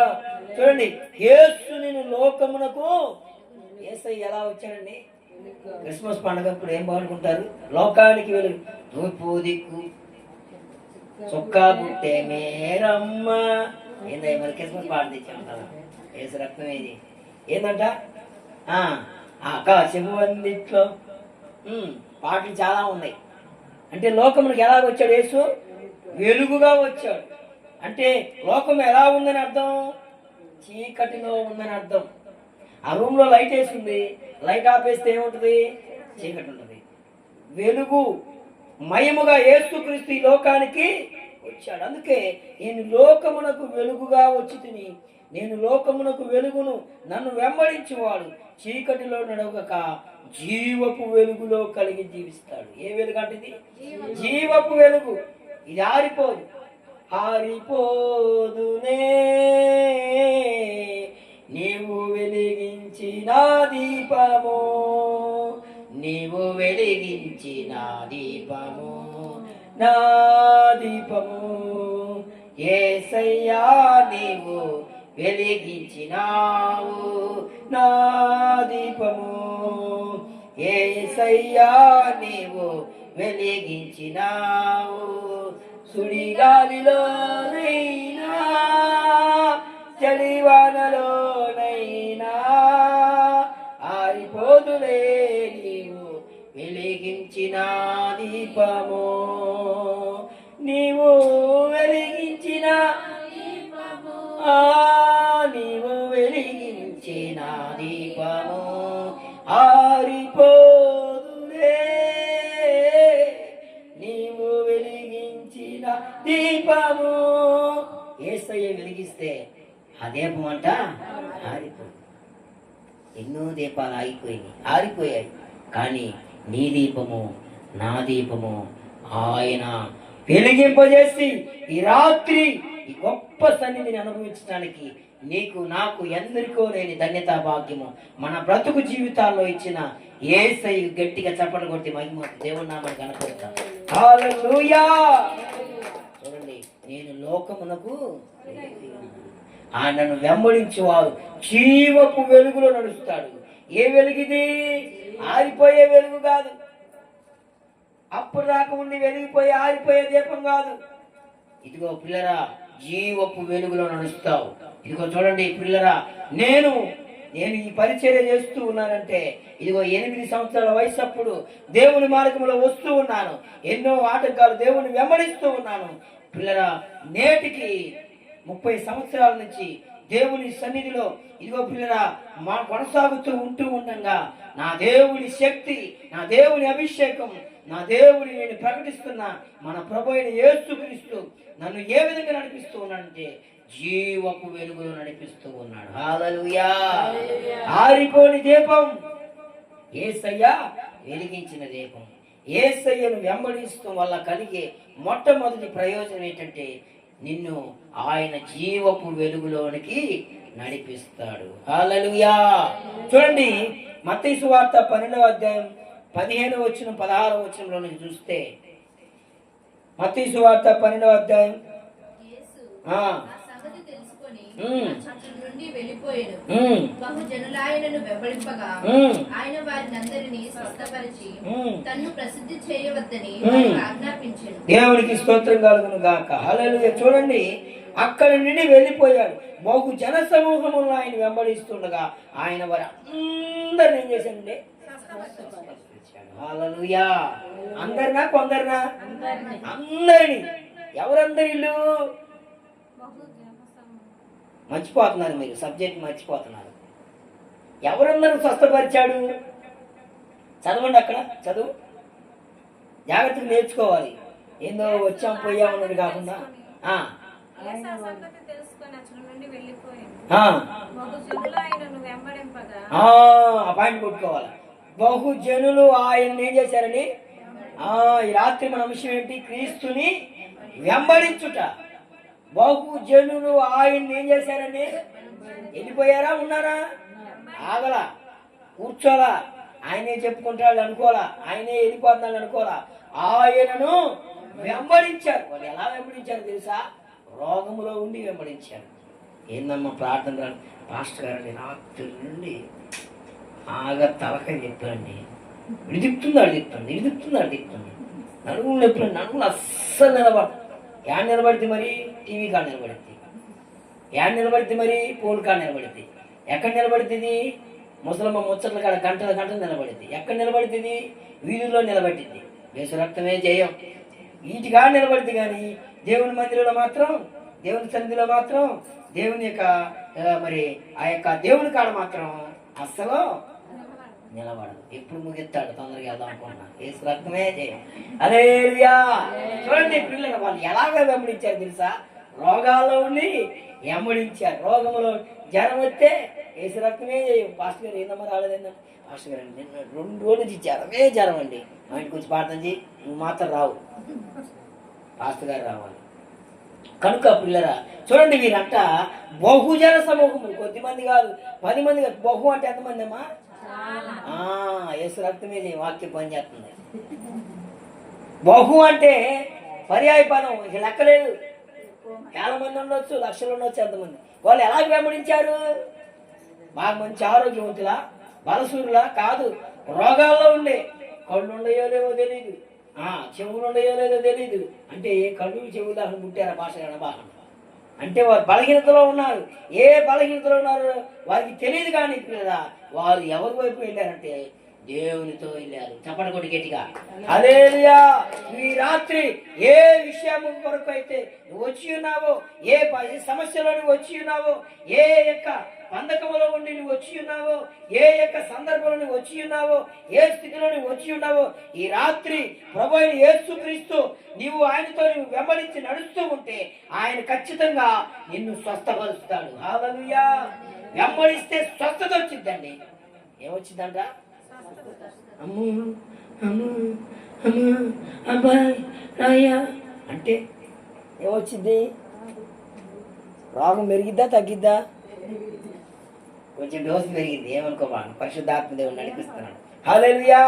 A: చూడండి, యేసుని లోకమునకు, యేసయ్య ఎలా వచ్చాడండి? క్రిస్మస్ పండుగప్పుడు ఏం పాడుకుంటారు? లోకానికి వెలుగు, తూర్పు దిక్కు చొక్కా పుట్టే మేరమ్మ. ఏందా మరి క్రిస్మస్ పాట తెచ్చాం కదా, యేసు రక్తం ఇది ఏందంట? ఆకాశము అందిట్లో పాటలు చాలా ఉన్నాయి. అంటే లోకమునికి ఎలా వచ్చాడు యేసు? వెలుగుగా వచ్చాడు. అంటే లోకం ఎలా ఉందని అర్థం? చీకటిలో ఉందని అర్థం. ఆ రూమ్ లో లైట్ వేసింది, లైట్ ఆపేస్తే ఏముంటది? చీకటి ఉంటుంది. వెలుగు మయముగా యేసుక్రీస్తు ఈ లోకానికి వచ్చాడు. అందుకే నేను లోకమునకు వెలుగుగా వచ్చి తిని, నేను లోకమునకు వెలుగును, నన్ను వెంబడించువాడు చీకటిలో నడవక జీవపు వెలుగులో కలిగి జీవిస్తాడు. ఏ వెలుగు అంటే ఇది? జీవపు వెలుగు. ఇది ఆరిపోదు, ఆరిపోదునే నీవు వెలిగించిన దీపము, నీవు వెలిగించిన దీపము, నా దీపము యేసయ్యా నీవు వెలిగించినావు, నా దీపము యేసయ్యా నీవు వెలిగించినావు. సుడిగాలిలోనైనా చలివానలోనైనా ఆరిపోదులే నీవు వెలిగించిన దీపము, నీవు వెలిగించిన నీవు వెలిగించిన దీపము ఆరిపోదులే, నీవు వెలిగించిన దీపము. యేసయ్య వెలిగిస్తే ఆ దీపం అంట ఆరిపోదు. ఎన్నో దీపాలు ఆరిపోయాయి. కానీ నీ దీపము, నా దీపము ఆయన వెలిగింపజేసి ఈ రాత్రి ఈ గొప్ప సన్నిధిని అనుభవించడానికి నీకు, నాకు, ఎందరికో లేని ధన్యతా భాగ్యము మన బ్రతుకు జీవితాల్లో ఇచ్చిన యేసయ్య గట్టిగా చప్పట్లు కొట్టి మహిమ దేవుని నామమున కనపడతాం. హల్లెలూయా. చూడండి, నేను లోకమునకు ఆయనను వెంబడించేవాడు జీవపు వెలుగులో నడుస్తాడు. ఏ వెలుగుది? ఆరిపోయే వెలుగు కాదు. అప్పుడు దాకా ఉండి వెలిగిపోయి ఆరిపోయే దీపం కాదు. ఇదిగో పిల్లరా, జీవపు వెలుగులో నడుస్తావు. ఇదిగో చూడండి పిల్లరా, నేను ఈ పరిచర్య చేస్తూ ఉన్నానంటే ఇదిగో 8 సంవత్సరాల వయసు అప్పుడు దేవుని మార్గంలో వస్తూ ఉన్నాను. ఎన్నో ఆటంకాలు దేవుని వెంబడిస్తూ ఉన్నాను. పిల్లరా, నేటికి 30 సంవత్సరాల నుంచి దేవుని సన్నిధిలో ఇదిగో పిల్లరా మా కొనసాగుతూ ఉంటూ ఉండగా నా దేవుని శక్తి, నా దేవుని అభిషేకం, నా దేవుని నేను ప్రకటిస్తున్నా మన ప్రభు అయిన యేసుక్రీస్తు నన్ను ఏ విధంగా నడిపిస్తూ ఉన్నాడంటే జీవపు వెలుగులో నడిపిస్తూ ఉన్నాడు. హల్లెలూయా. ఆరిపోని దీపం యేసయ్య వెలిగించిన దీపం. యేసయ్యను వెంబడిస్తూ వల్ల కలిగే మొట్టమొదటి ప్రయోజనం ఏంటంటే నిన్ను ఆయన జీవపు వెలుగులోనికి నడిపిస్తాడు. హల్లెలూయా. చూడండి, మత్తయి సువార్త 12వ అధ్యాయం 15వ వచనం 16వ వచనంలో నుంచి చూస్తే, మత్తయి సువార్త 12వ అధ్యాయం
B: నుండి వెళ్ళిపోయాడు. బహుజనులాయనను వెంబడింపగా ఆయన వారినందరినీ స్వస్థపరిచి తన్ను ప్రసిద్ధి చేయవద్దని ఆజ్ఞాపించాడు.
A: దేవునికి స్తోత్రం కలుగును గాక. హల్లెలూయా. చూడండి, అక్కడి నుండి వెళ్ళిపోయాడు. బహు జన సమూహములను ఆయన వెంబడిస్తుండగా ఆయన వారి అందరిని ఏం చేశాడండి? హల్లెలూయా. అందరినా కొందరినా? అందరిని. ఎవరందరి ఇల్లు? మర్చిపోతున్నారు మీరు, సబ్జెక్ట్ మర్చిపోతున్నారు. ఎవరందరూ స్వస్థపరిచాడు? చదవండి, అక్కడ చదువు. జాగ్రత్తగా నేర్చుకోవాలి. ఏందో వచ్చాం పోయామన్నది కాకుండా పాయింట్ కొట్టుకోవాలి. బహుజనులు ఆయన ఏం చేశారని? ఈ రాత్రి మన అంశం ఏంటి? క్రీస్తుని వెంబడించుట. బహుజనులు ఆయన్ని ఏం చేశారని? వెళ్ళిపోయారా? ఉన్నారా? ఆగలా, కూర్చోలా. ఆయనే చెప్పుకుంటాడు అనుకోలా, ఆయనే వెళ్ళిపోతున్నాడు అనుకోలా, ఆయనను వెంబడించారు. వాళ్ళు ఎలా వెంబడించారు తెలుసా? రోగములో ఉండి వెంబడించారు. ఏందమ్మా ప్రార్థన రాని పాస్టర్ గారండి రాత్రి నుండి బాగా తలకాయ చెప్పారండి, ఇడిదిప్తుంది నడుములు ఎప్పుడు నడుములు అస్సలు నిలబడతాయి. యాడ్ నిలబడితే మరి టీవీ కాడ నిలబడిద్ది, యాడ్ నిలబడితే మరి పోల్ కాడ నిలబడిద్ది, ఎక్కడ నిలబడుతుంది? ముసలమ్మ ముచ్చట్ల కాడ గంటలు నిలబడిద్ది. ఎక్కడ నిలబడుతుంది? వీధుల్లో నిలబడిద్ది. యేసు రక్తమే జయం. వీటి కాడ నిలబడిద్ది. కానీ దేవుని మందిరంలో మాత్రం, దేవుని సన్నిధిలో మాత్రం, దేవుని యొక్క మరి ఆ యొక్క దేవుని కాడ మాత్రం అస్సలు నిలబడదు. ఎప్పుడు ముగిస్తాడు? తొందరగా వెళ్దాం అనుకున్నా. యేసు రక్తమే జయం. హల్లెలూయా. చూడండి పిల్లలు వాళ్ళు ఎలాగ వెంబడించారు తెలుసా? రోగాల్లో ఉండి వెంబడించారు. రోగములో జ్వరం వస్తే యేసు రక్తమే జయం. పాస్టర్ గారు ఏందమ్మా రాలేదన్నా? పాస్టర్ గారు నిన్న 2 రోజుల నుంచి జ్వరం అండి, మా ఇంటికి వచ్చి ప్రార్థన చేయి, నువ్వు మాత్రం రావు, పాస్టర్ గారు రావాలి. కనుక పిల్లరా చూడండి, వీరంట బహుజన సమూహము, కొద్దిమంది కాదు 10 మంది కాదు. బహు అంటే ఎంతమంది అమ్మా? యేసు రక్తమే వాక్యం పనిచేస్తుంది. బహు అంటే పర్యాయ పదం, ఇక లెక్కలేదు. వేల మంది ఉండొచ్చు, లక్షలు ఉండొచ్చు, ఎంతమంది. వాళ్ళు ఎలా వెంబడించారు? బాగా మంచి ఆరోగ్యవంతులా, బలసూరులా కాదు, రోగాల్లో ఉండే. కళ్ళు ఉండయో లేవో తెలీదు, చెవులు ఉండయో లేదో తెలీదు. అంటే కళ్ళు చెవులు దాకా పుట్టారా భాష బాగా అంటే వారు బలహీనతలో ఉన్నారు. ఏ బలహీనతలో ఉన్నారు వారికి తెలియదు. కానీ కదా వారు ఎవరి వైపు వెళ్ళారంటే దేవునితో వెళ్ళారు. చప్పట కొట్టి గట్టిగా హల్లెలూయా. ఈ రాత్రి ఏ విషయం కొరకు అయితే నువ్వు వచ్చి ఉన్నావో, ఏ సమస్యలో నువ్వు వచ్చి ఉన్నావో, ఏ యొక్క బంధకములో ఉండి నువ్వు వచ్చి ఉన్నావో, ఏ యొక్క సందర్భంలో నువ్వు వచ్చి ఉన్నావో, ఏ స్థితిలో నువ్వు వచ్చి ఉన్నావో, ఈ రాత్రి ప్రభు అయిన యేసుక్రీస్తు నీవు ఆయనతో నువ్వు వెంబడించి నడుస్తూ ఉంటే ఆయన ఖచ్చితంగా నిన్ను స్వస్థపరుస్తాడు. హల్లెలూయా. వెంబడిస్తే స్వస్థత వచ్చిందండి. ఏమొచ్చిందంట? అమ్ము అమ్ము అమ్ము అబ్బాయి రాయ్యా అంటే ఏమొచ్చింది? రోగం పెరిగిద్దా తగ్గిద్దా? కొంచెం డోసు పెరిగింది, ఏమనుకోబాను. పరిశుద్ధాత్మ దేవుడు నడిపిస్తున్నాడు. హల్లెలూయా.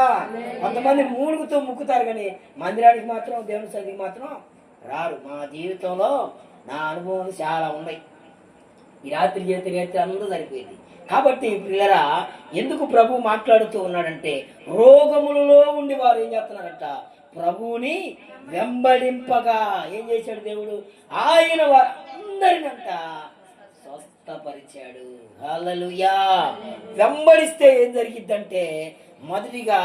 A: కొంతమంది మూలుగుతూ ముక్కుతారు కానీ మందిరానికి మాత్రం, దేవుని సన్నిధికి మాత్రం రారు. మా జీవితంలో నా అనుభవాలు చాలా ఉన్నాయి. ఈ రాత్రి చేతి అందరూ సరిపోయింది. కాబట్టి పిల్లరా ఎందుకు ప్రభు మాట్లాడుతూ ఉన్నాడంటే, రోగములలో ఉండి వారు ఏం చేస్తున్నారంట? ప్రభువుని వెంబడింపగా ఏం చేశాడు దేవుడు? ఆయన వారందరినంట స్వస్థపరిచాడు. హల్లెలూయా. వెంబడిస్తే ఏం జరిగిద్దంటే, మొదటిగా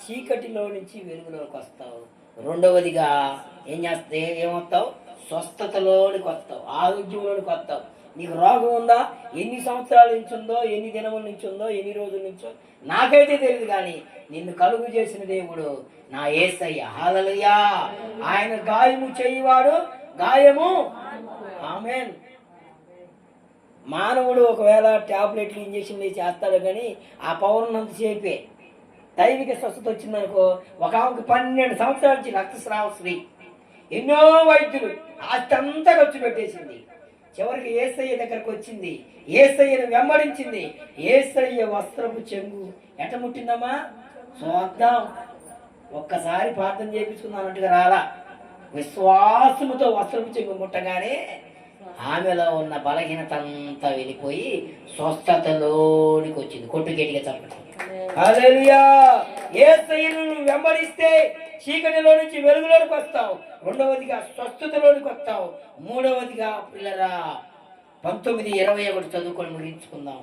A: చీకటిలో నుంచి వెలుగులోకి వస్తావు. రెండవదిగా ఏం చేస్తే ఏమవుతావు? స్వస్థతలోనికి వస్తావు, ఆరోగ్యంలోనికి వస్తావు. నీకు రోగం ఉందా? ఎన్ని సంవత్సరాల నుంచి ఉందో, ఎన్ని దినముల నుంచి ఉందో, ఎన్ని రోజుల నుంచో నాకైతే తెలియదు. కానీ నిన్ను కలుగు చేసిన దేవుడు నా యేసయ్య. హల్లెలూయా. ఆయన గాయము చేయవాడు గాయము. ఆమేన్. మానవుడు ఒకవేళ టాబ్లెట్లు ఇంజక్షన్లు చేస్తాడు కానీ ఆ పౌరున్నంతసేపే. దైవిక స్వస్థత వచ్చిందనుకో, ఒక ఆమెకు 12 సంవత్సరాల నుంచి రక్తస్రావ స్త్రీ, ఎన్నో వైద్యులు ఆస్తి అంతా ఖర్చు పెట్టేసింది. చివరికి యేసయ్య దగ్గరకు వచ్చింది, యేసయ్యను వెంబడించింది. యేసయ్య వస్త్రపు చెంగు ఎట ముట్టిందమ్మా? చూద్దాం, ఒక్కసారి ప్రార్థన చేయించుకున్నానంటుగా రాలా. విశ్వాసముతో వస్త్రపు చెంగు ముట్టగానే ఆమెలో ఉన్న బలహీనత అంతా వెళ్ళిపోయి స్వస్థతలోనికి వచ్చింది. కొట్టుగేటిగా చెప్పండి. హల్లెలూయా. యేసయ్యను వెంబడిస్తే చీకటిలో నుంచి వెలుగులోనికి వస్తావు. రెండవదిగా స్వస్థతలోనికి వస్తావు. మూడవదిగా పిల్లరా 19:21 చదువుకొని ముగించుకుందాం.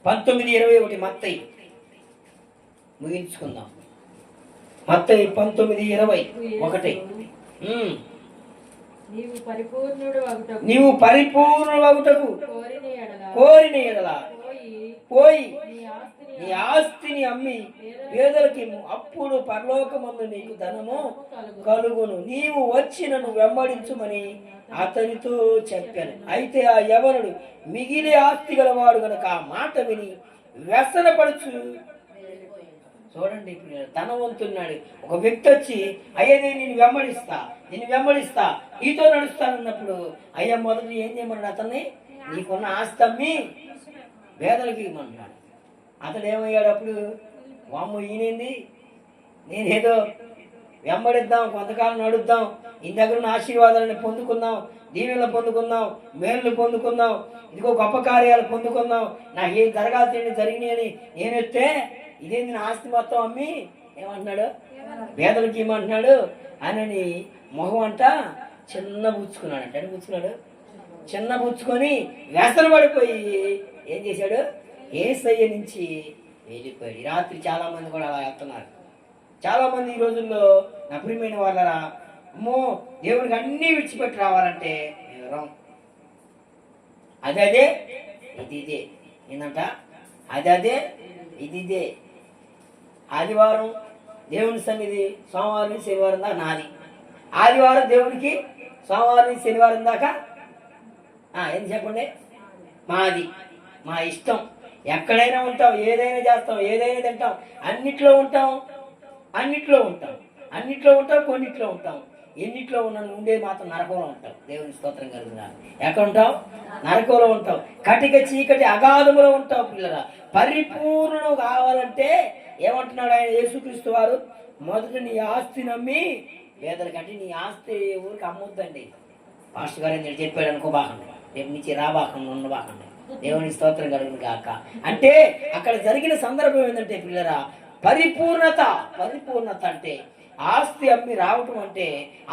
A: 19:21 మత్తయి ముగించుకుందాం. మత్తయి 19:21. నీవు పరిపూర్ణుడగుటకు కోరిన యెడల పోయి నీ ఆస్తిని అమ్మి పేదలకి అప్పుడు పరలోకమందు నీకు ధనము కలుగును. నీవు వచ్చి నన్ను వెంబడించుమని అతనితో చెప్పాను. అయితే ఆ యవనుడు మిగిలి ఆస్తి గలవాడు గనక ఆ మాట విని వ్యసనపడుచు. చూడండి, ఇప్పుడు ధనవంతున్నాడు ఒక వ్యక్తి వచ్చి, అయ్యా నేను వెంబడిస్తా నీతో నడుస్తానన్నప్పుడు, అయ్యా మొదటి ఏం చేయమన్నాడు? అతన్ని నీకున్న ఆస్తి అమ్మి పేదలకి ఇవ్వమన్నాడు. అతడు ఏమయ్యాడు? అప్పుడు వామ్మ ఈయనేంది, నేనేదో వెంబడిద్దాం, కొంతకాలం నడుద్దాం, ఈ దగ్గర ఉన్న ఆశీర్వాదాలను పొందుకుందాం, దీవెనలు పొందుకుందాం, మేలు పొందుకుందాం, ఇదిగో గొప్ప కార్యాలు పొందుకుందాం, నాకు ఏం జరగాల్సింది జరిగినాయి అని నేనొస్తే ఇదేంది నా ఆస్తి మొత్తం అమ్మి ఏమంటున్నాడు, పేదలకి ఏమంటున్నాడు అని మొహం అంట చిన్న పుచ్చుకున్నాడు. అంటే పుచ్చుకున్నాడు, చిన్న పుచ్చుకొని వ్యసన పడిపోయి ఏం చేశాడు, యేసయ్య నుంచి వెళ్ళిపోయాడు. ఈ రాత్రి చాలా మంది కూడా అలా వెళ్తున్నారు. చాలా మంది ఈ రోజుల్లో నా ప్రియమైన వాళ్ళరా, అమ్మో దేవుడికి అన్నీ విడిచిపెట్టి రావాలంటే అదే ఇది ఇదే ఏంటంట, అదే ఇది ఇదే. ఆదివారం దేవుని సన్నిధి సోమవారం నుంచి శనివారం దాకా నాది, ఆదివారం దేవుడికి సోమవారం నుంచి శనివారం దాకా ఏం చెప్పండి మాది, మా ఇష్టం. ఎక్కడైనా ఉంటాం, ఏదైనా చేస్తాం, ఏదైనా తింటాం, అన్నిట్లో ఉంటాం, అన్నిట్లో ఉంటాం, అన్నిట్లో ఉంటాం, కొన్నిట్లో ఉంటాం. ఎన్నిట్లో ఉండేది మాత్రం నరకంలో ఉంటాం. దేవుని స్తోత్రం కలుగునా. ఎక్కడ ఉంటాం? నరకంలో ఉంటాం. కటిక చీకటి అగాధములో ఉంటాం. పిల్లల పరిపూర్ణం కావాలంటే ఏమంటున్నాడు ఆయన యేసుక్రీస్తు వారు, మొదట నీ ఆస్తి నమ్మి పేదలకంటే నీ ఆస్తి ఊరికి అమ్మొద్దండి. పాస్టర్ గారు నేను చెప్పాడు అనుకోబాకండి, రేపు నుంచి రాబాకండి, ఉండబాకండి. దేవుని స్తోత్రం కలుగును గాక. అంటే అక్కడ జరిగిన సందర్భం ఏంటంటే పిల్లరా, పరిపూర్ణత. పరిపూర్ణత అంటే ఆస్తి అమ్మి రావటం అంటే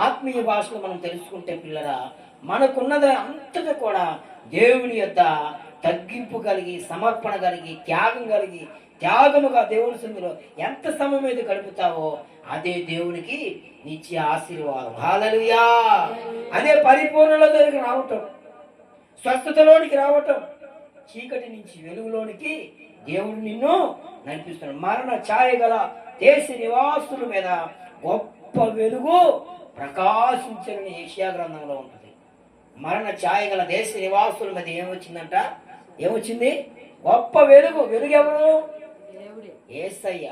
A: ఆత్మీయ భాషలో మనం తెలుసుకుంటే పిల్లరా, మనకున్నది అంతటా కూడా దేవుని యొక్క తగ్గింపు కలిగి, సమర్పణ కలిగి, త్యాగం కలిగి, త్యాగముగా దేవుని సన్నిధిలో ఎంత సమయం అయితే గడుపుతావో అదే దేవునికి నిత్య ఆశీర్వాదం. హల్లెలూయా. అదే పరిపూర్ణలోకి రావటం, స్వస్థతలోనికి రావటం, చీకటి నుంచి వెలుగులోనికి దేవుడు నిన్ను నడిపిస్తున్నాడు. మరణ ఛాయ గల దేశ నివాసుల మీద గొప్ప వెలుగు ప్రకాశించని యెషయా గ్రంథంలో ఉంటుంది. మరణ ఛాయ గల దేశ నివాసుల మీద ఏమొచ్చిందంట, ఏమొచ్చింది? గొప్ప వెలుగు. వెలుగు ఎవరు? యేసయ్య.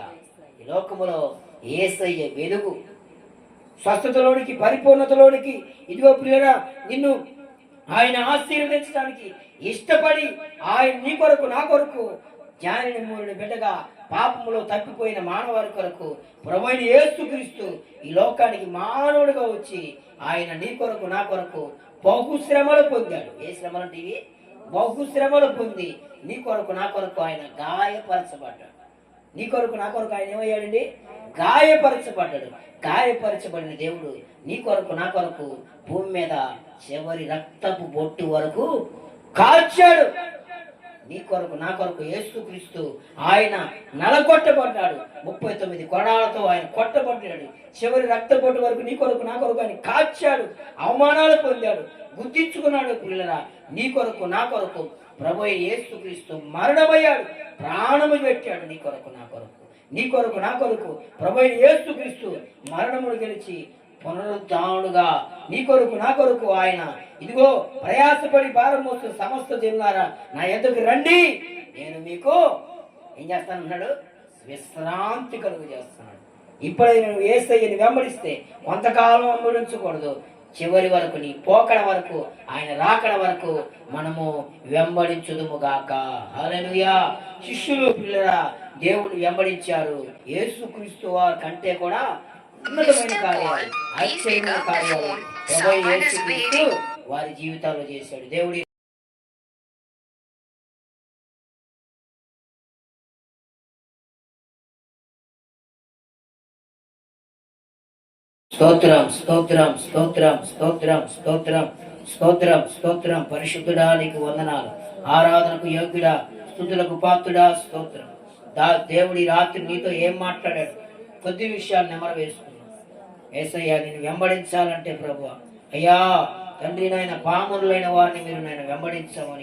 A: ఈ లోకములో యేసయ్య వెలుగు. స్వస్థతలోనికి, పరిపూర్ణతలోనికి. ఇదిగో ప్రియరా, నిన్ను ఆయన ఆశీర్వదించడానికి ఇష్టపడి ఆయన నీ కొరకు, నా కొరకు, జ్ఞానిని మూలని బిడ్డగా పాపములో తప్పిపోయిన మానవారి కొరకు ప్రభువైన యేసుక్రీస్తు ఈ లోకానికి మానవుడిగా వచ్చి ఆయన నీ కొరకు, నా కొరకు బహుశ్రమలు పొందాడు. ఏ శ్రమలు అంటే ఇవి? బహుశ్రమలు పొంది నీ కొరకు, నా కొరకు ఆయన గాయపరచబడ్డాడు. నీ కొరకు, నా కొరకు ఆయన ఏమయ్యాడండి? గాయపరచబడ్డాడు. గాయపరచబడిన దేవుడు నీ కొరకు, నా కొరకు భూమి మీద చివరి రక్తపు బొట్టు వరకు కాల్చాడు. నీ కొరకు, నా కొరకు యేసుక్రీస్తు ఆయన నలగొట్టబడ్డాడు. 39 కొరడాలతో ఆయన కొట్టబడ్డాడు. చివరి రక్త బొట్టు వరకు నీ కొరకు, నా కొరకు ఆయన కాల్చాడు. అవమానాలు పొందాడు, గుర్తించుకున్నాడు. పిల్లరా, నీ కొరకు, నా కొరకు ప్రభువైన యేసుక్రీస్తు మరణమయ్యాడు, ప్రాణము పెట్టాడు. నీ కొరకు, నా కొరకు, నీ కొరకు, నా కొరకు ప్రభువైన యేసుక్రీస్తు మరణమును గెలిచి పునరుద్ధానుడుగా నీ కొరకు, నా కొరకు ఆయన ఇదిగో ప్రయాసపడి భారం మోస్తున్న సమస్త జనులారా నా ఎదుగు రండి, నేను మీకు ఏం చేస్తానన్నాడు? విశ్రాంతి కలుగు చేస్తున్నాడు. ఇప్పుడైనా నువ్వు యేసయ్యని వెంబడిస్తే కొంతకాలం వెంబడించకూడదు, చివరి వరకు, నీ పోకడ వరకు, ఆయన రాకడ వరకు మనము వెంబడించుదుముగాక. హల్లెలూయా. శిష్యులు పిల్లరా దేవుడు వెంబడించారు. యేసుక్రీస్తు వారి కంటే కూడా ఉన్నతమైన కార్యాలు, ఆశ్చర్యమైన కార్యాలు ప్రభువైన యేసుక్రీస్తు వారి జీవితాల్లో చేశాడు. దేవుడి స్తోత్రం, స్తోత్రం, స్తోత్రం, స్తోత్రం, స్తోత్రం, స్తోత్రం, స్తోత్రం. పరిశుద్ధుడా నీకు వందనాలు, ఆరాధనకు యోగ్యుడా, స్తుతులకు పాత్రుడా, స్తోత్రం. దేవుడి రాత్రి నీతో ఏం మాట్లాడాడు? కొద్ది విషయాలు నెమరు వేసుకున్నాం. యేసయ్యా నేను వెంబడించాలంటే ప్రభువా, అయ్యా తండ్రి నాయన పామురులైన వారిని మీరు నేను వెంబడించమని